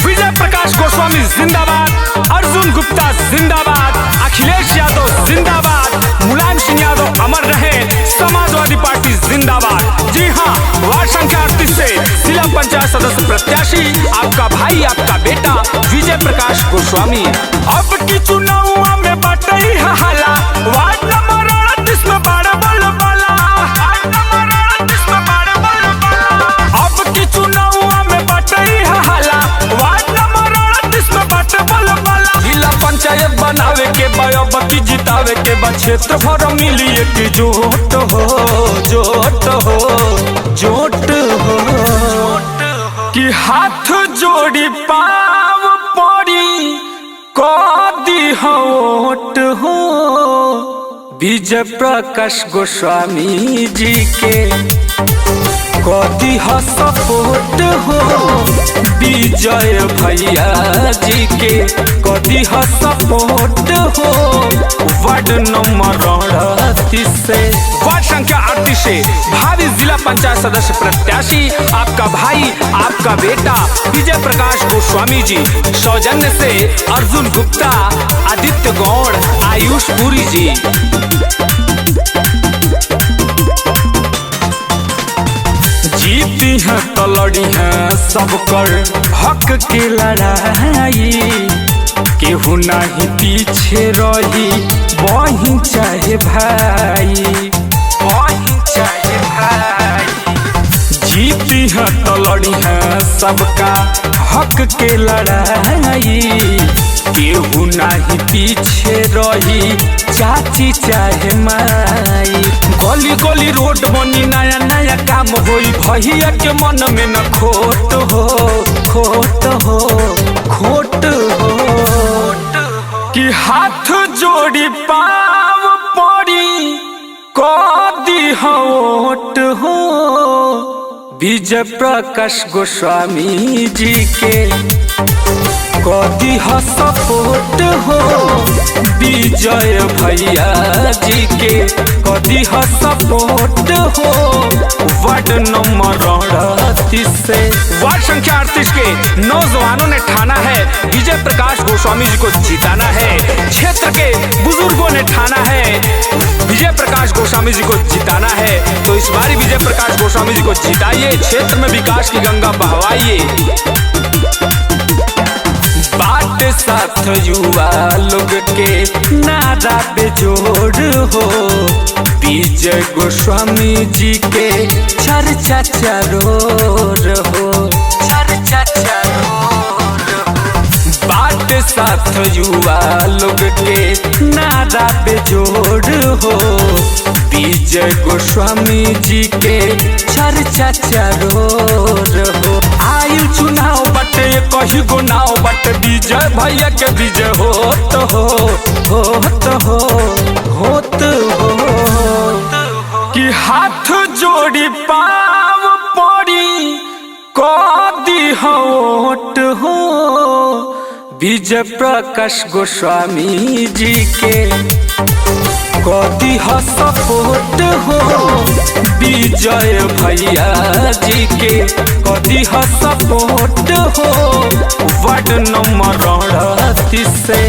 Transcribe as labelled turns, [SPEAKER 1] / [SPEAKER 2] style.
[SPEAKER 1] विजय प्रकाश गोस्वामी जिंदाबाद, अर्जुन गुप्ता जिंदाबाद, अखिलेश यादव जिंदाबाद, मुलायम सिंह यादव अमर रहे, समाजवादी पार्टी जिंदाबाद। जी हाँ, वार्ड संख्या 38 से जिला पंचायत सदस्य प्रत्याशी आपका भाई, आपका बेटा विजय प्रकाश गोस्वामी। अब की चुनाव में बटई हाला, वार्ड नंबर 38 में बड़ा बोलबाला, वार्ड नंबर 38 में बड़ा बोलबाला। अब की चुनाव में बटई हाला, वार्ड नंबर 38 में बड़ा बोलबाला। जिला पंचायत बनावे के बायोबती जितावे के बाद क्षेत्र भर मिली एक जोट हो, जोट हो, जोट हो, कि हाथ जोड़ी पाव पड़ी कदी होट हो। विजय प्रकाश गोस्वामी जी के कदी हो सपोर्ट हो, विजय भैया जी के कदी हो सपोर्ट हो। वार्ड नंबर 38 से वार्ड संख्या 38 से भावी जिला पंचायत सदस्य प्रत्याशी आपका भाई, आपका बेटा विजय प्रकाश गोस्वामी जी। सौजन्य से अर्जुन गुप्ता, आदित्य गौड़, आयुष पुरी जी। जीती है तो लड़ी है सब कर हक की लड़ाई, केहू नहीं पीछे रही, बहिन चाहे भाई, बहिन चाहे भाई। जीती है तो लड़ी है सबका हक के लड़ाई, केहू नहीं पीछे रही, चाची चाहे माई। गली गली रोड बनी, नया नया काम होई, भैया के मन में न खोट हो, खोट हो, खोट हो, कि हाथ जोड़ी पाव पड़ी कदी होट हो। विजय प्रकाश गोस्वामी जी के कदी हो सपोर्ट हो, विजय भैया जी के कदी हो सपोर्ट हो। वार्ड नंबर 38 से वार्ड संख्या 38 के नौजवानों ने ठाना है विजय प्रकाश गोस्वामी जी को जिताना है। क्षेत्र के बुजुर्गों ने ठाना है विजय प्रकाश गोस्वामी जी को जिताना है। तो इस बारी विजय प्रकाश गोस्वामी जी को जिताइए, क्षेत्र में विकास की गंगा बहवाइए। बाट साथ युवा लोग के नारा बेजोड़ हो, विजय गोस्वामी जी के चर्चा चारोर हो, चर्चा चारोर हो। बाट साथ युवा लोग के नारा बेजोड़ हो, विजय गोस्वामी जी के चर्चा चारोर हो। आयु चुनाव बटे कही गो नाव बटे, विजय भैया के विजय होत हो, होत हो, होत हो, कि हाथ जोड़ी पाव पड़ी कदी होट हो। विजय प्रकाश गोस्वामी जी के कदी हो सपोर्ट हो, विजय भैया जी के कदी हो सपोर्ट हो। वार्ड नंबर 38 से